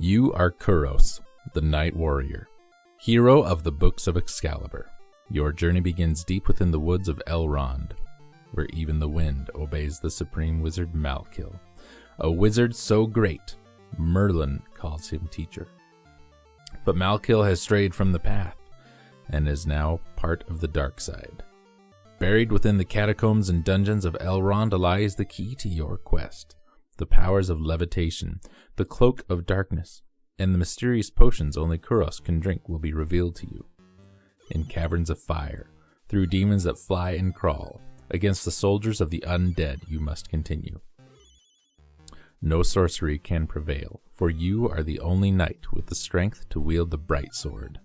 You are Kuros, the Night Warrior, hero of the Books of Excalibur. Your journey begins deep within the woods of Elrond, where even the wind obeys the supreme wizard Malkil, a wizard so great, Merlin calls him teacher. But Malkil has strayed from the path, and is now part of the dark side. Buried within the catacombs and dungeons of Elrond lies the key to your quest. The powers of levitation, the cloak of darkness, and the mysterious potions only Kuros can drink will be revealed to you. In caverns of fire, through demons that fly and crawl, against the soldiers of the undead you must continue. No sorcery can prevail, for you are the only knight with the strength to wield the bright sword.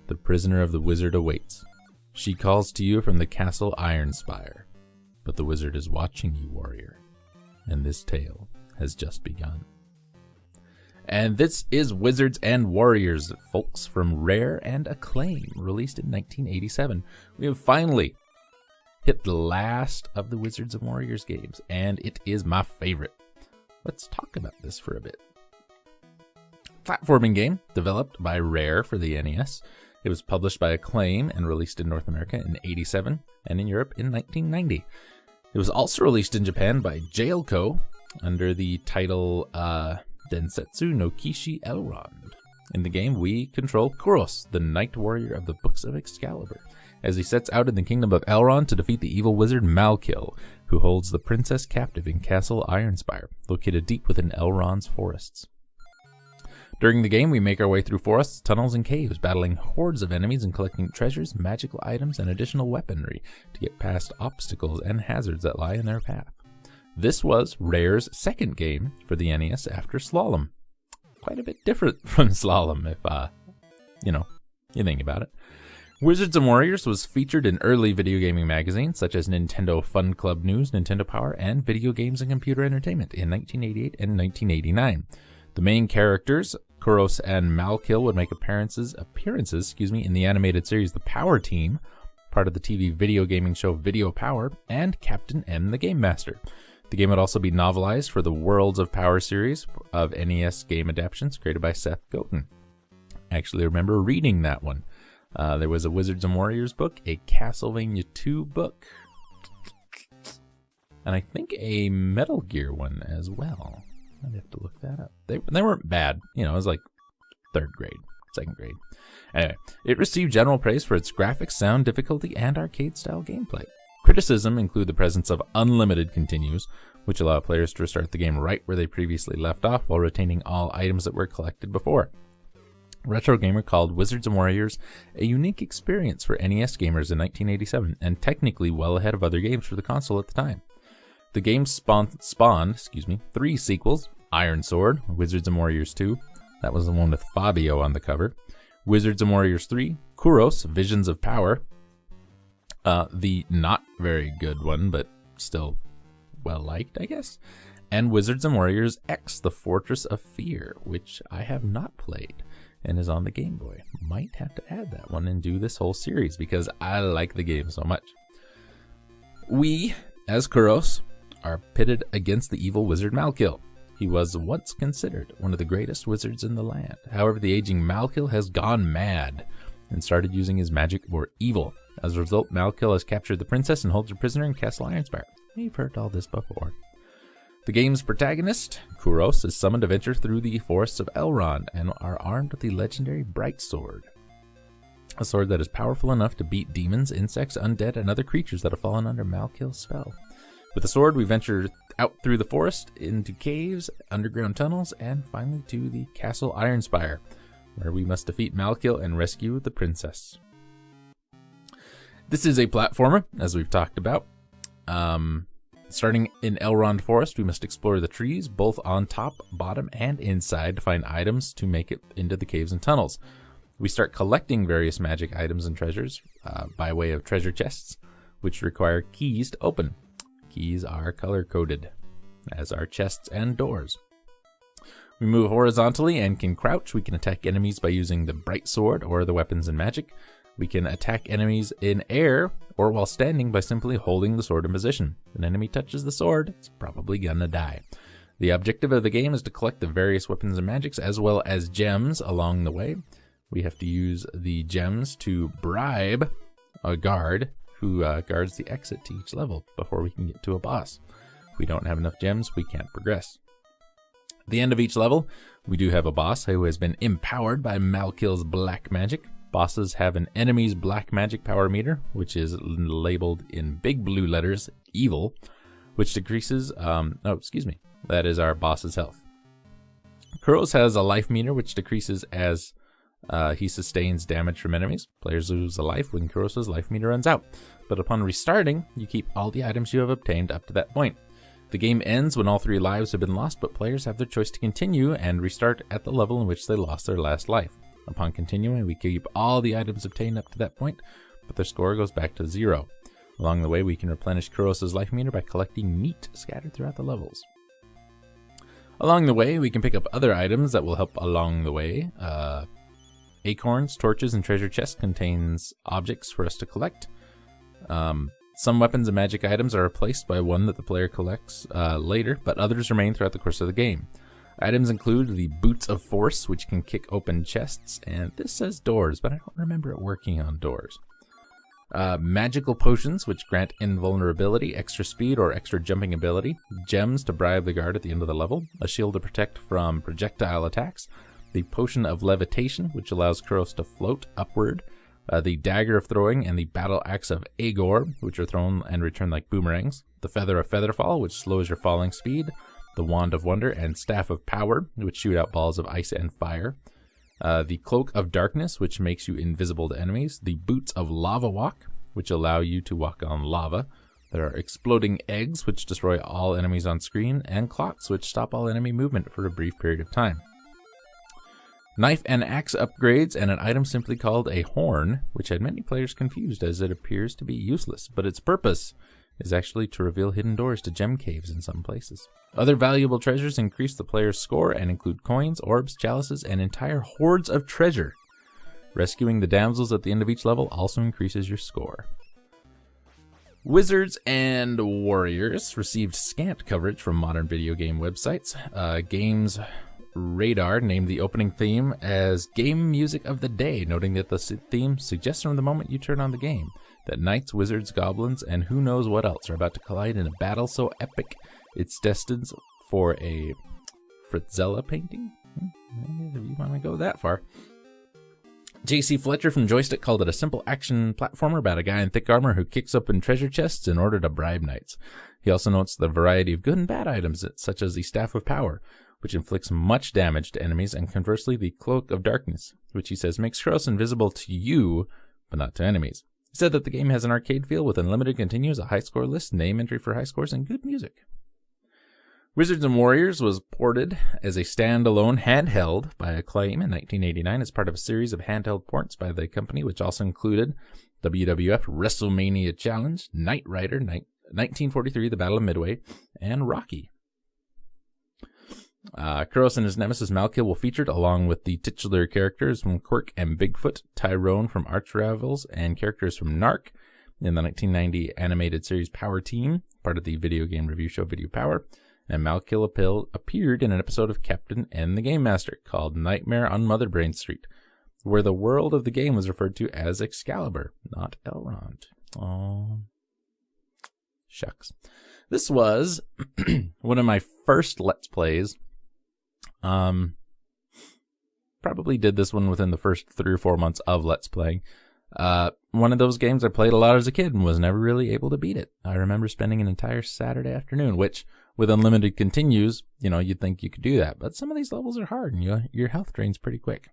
The prisoner of the wizard awaits. She calls to you from the castle Ironspire, but the wizard is watching you, warrior. And this tale has just begun. And this is Wizards and Warriors, folks, from Rare and Acclaim, released in 1987. We have finally hit the last of the Wizards and Warriors games, and it is my favorite. Let's talk about this for a bit. Platforming game developed by Rare for the NES. It was published by Acclaim and released in North America in 1987 and in Europe in 1990. It was also released in Japan by Jailco under the title Densetsu no Kishi Elrond. In the game, we control Kuros, the Night Warrior of the Books of Excalibur, as he sets out in the kingdom of Elrond to defeat the evil wizard Malkil, who holds the princess captive in Castle Ironspire, located deep within Elrond's forests. During the game, we make our way through forests, tunnels, and caves, battling hordes of enemies and collecting treasures, magical items, and additional weaponry to get past obstacles and hazards that lie in their path. This was Rare's second game for the NES after Slalom. Quite a bit different from Slalom, if, you think about it. Wizards and Warriors was featured in early video gaming magazines such as Nintendo Fun Club News, Nintendo Power, and Video Games and Computer Entertainment in 1988 and 1989. The main characters, Kuros and Malkil, would make appearances in the animated series The Power Team, part of the TV video gaming show Video Power, and Captain M the Game Master. The game would also be novelized for the Worlds of Power series of NES game adaptations created by Seth Godin. I actually remember reading that one. There was a Wizards and Warriors book, a Castlevania 2 book, and I think a Metal Gear one as well. I'd have to look that up. They weren't bad. It was like second grade. Anyway, it received general praise for its graphics, sound, difficulty, and arcade-style gameplay. Criticism include the presence of unlimited continues, which allow players to restart the game right where they previously left off while retaining all items that were collected before. Retro Gamer called Wizards and Warriors a unique experience for NES gamers in 1987, and technically well ahead of other games for the console at the time. The game spawned 3 sequels: Iron Sword, Wizards and Warriors 2, that was the one with Fabio on the cover, Wizards and Warriors 3, Kuros, Visions of Power, the not very good one, but still well-liked, I guess, and Wizards and Warriors X, The Fortress of Fear, which I have not played and is on the Game Boy. Might have to add that one and do this whole series because I like the game so much. We, as Kuros, are pitted against the evil wizard Malkil. He was once considered one of the greatest wizards in the land. However, the aging Malkil has gone mad and started using his magic for evil. As a result, Malkil has captured the princess and holds her prisoner in Castle Ironspire. We've heard all this before. The game's protagonist, Kuros, is summoned to venture through the forests of Elrond and are armed with the legendary Bright Sword. A sword that is powerful enough to beat demons, insects, undead, and other creatures that have fallen under Malkil's spell. With the sword, we venture out through the forest, into caves, underground tunnels, and finally to the Castle Ironspire, where we must defeat Malkil and rescue the princess. This is a platformer, as we've talked about. Starting in Elrond Forest, we must explore the trees, both on top, bottom, and inside, to find items to make it into the caves and tunnels. We start collecting various magic items and treasures by way of treasure chests, which require keys to open. Keys are color-coded, as are chests and doors. We move horizontally and can crouch. We can attack enemies by using the Bright Sword or the weapons and magic. We can attack enemies in air or while standing by simply holding the sword in position. If an enemy touches the sword, it's probably gonna die. The objective of the game is to collect the various weapons and magics as well as gems along the way. We have to use the gems to bribe a guard who guards the exit to each level before we can get to a boss. If we don't have enough gems, we can't progress. At the end of each level, we do have a boss who has been empowered by Malkil's black magic. Bosses have an enemy's black magic power meter, which is labeled in big blue letters, evil, which decreases, that is our boss's health. Kuros has a life meter, which decreases as he sustains damage from enemies. Players lose a life when Kuros' life meter runs out, but upon restarting, you keep all the items you have obtained up to that point. The game ends when all 3 lives have been lost, but players have their choice to continue and restart at the level in which they lost their last life. Upon continuing, we keep all the items obtained up to that point, but their score goes back to 0. Along the way, we can replenish Kuros' life meter by collecting meat scattered throughout the levels. Along the way, we can pick up other items that will help along the way. Acorns, torches, and treasure chests contains objects for us to collect. Some weapons and magic items are replaced by one that the player collects later, but others remain throughout the course of the game. Items include the Boots of Force, which can kick open chests, and this says doors, but I don't remember it working on doors. Magical potions, which grant invulnerability, extra speed, or extra jumping ability. Gems to bribe the guard at the end of the level. A shield to protect from projectile attacks. The Potion of Levitation, which allows Kuros to float upward. The Dagger of Throwing and the Battle Axe of Agor, which are thrown and return like boomerangs. The Feather of Featherfall, which slows your falling speed. The Wand of Wonder and Staff of Power, which shoot out balls of ice and fire. The Cloak of Darkness, which makes you invisible to enemies. The Boots of Lava Walk, which allow you to walk on lava. There are Exploding Eggs, which destroy all enemies on screen. And Clocks, which stop all enemy movement for a brief period of time. Knife and axe upgrades, and an item simply called a horn, which had many players confused as it appears to be useless, but its purpose is actually to reveal hidden doors to gem caves in some places. Other valuable treasures increase the player's score and include coins, orbs, chalices, and entire hordes of treasure. Rescuing the damsels at the end of each level also increases your score. Wizards and Warriors received scant coverage from modern video game websites. Games Radar named the opening theme as Game Music of the Day, noting that the theme suggests from the moment you turn on the game that knights, wizards, goblins, and who knows what else are about to collide in a battle so epic it's destined for a Fritzella painting? If you want to go that far. J.C. Fletcher from Joystick called it a simple action platformer about a guy in thick armor who kicks open treasure chests in order to bribe knights. He also notes the variety of good and bad items, such as the Staff of Power, which inflicts much damage to enemies, and conversely the Cloak of Darkness, which he says makes Kuros invisible to you, but not to enemies. He said that the game has an arcade feel with unlimited continues, a high score list, name entry for high scores, and good music. Wizards and Warriors was ported as a standalone handheld by Acclaim in 1989 as part of a series of handheld ports by the company, which also included WWF WrestleMania Challenge, Knight Rider, 1943, The Battle of Midway, and Rocky. Kuros and his nemesis Malkil were featured along with the titular characters from Quirk and Bigfoot, Tyrone from Arch Rivals, and characters from Narc in the 1990 animated series Power Team, part of the video game review show Video Power. And Malkil appeared in an episode of Captain and the Game Master called Nightmare on Mother Brain Street, where the world of the game was referred to as Excalibur, not Elrond. Oh, shucks. This was one of my first Let's Plays. Probably did this one within the first 3 or 4 months of Let's Playing. One of those games I played a lot as a kid and was never really able to beat it. I remember spending an entire Saturday afternoon, which with unlimited continues, you'd think you could do that. But some of these levels are hard and your health drains pretty quick.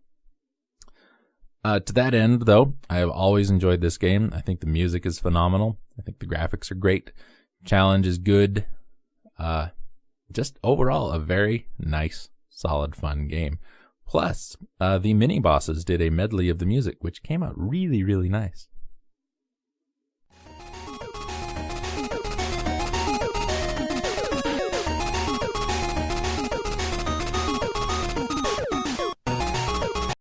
To that end, though, I have always enjoyed this game. I think the music is phenomenal. I think the graphics are great. Challenge is good. Just overall, a very nice, solid, fun game. Plus, the mini bosses did a medley of the music, which came out really, really nice.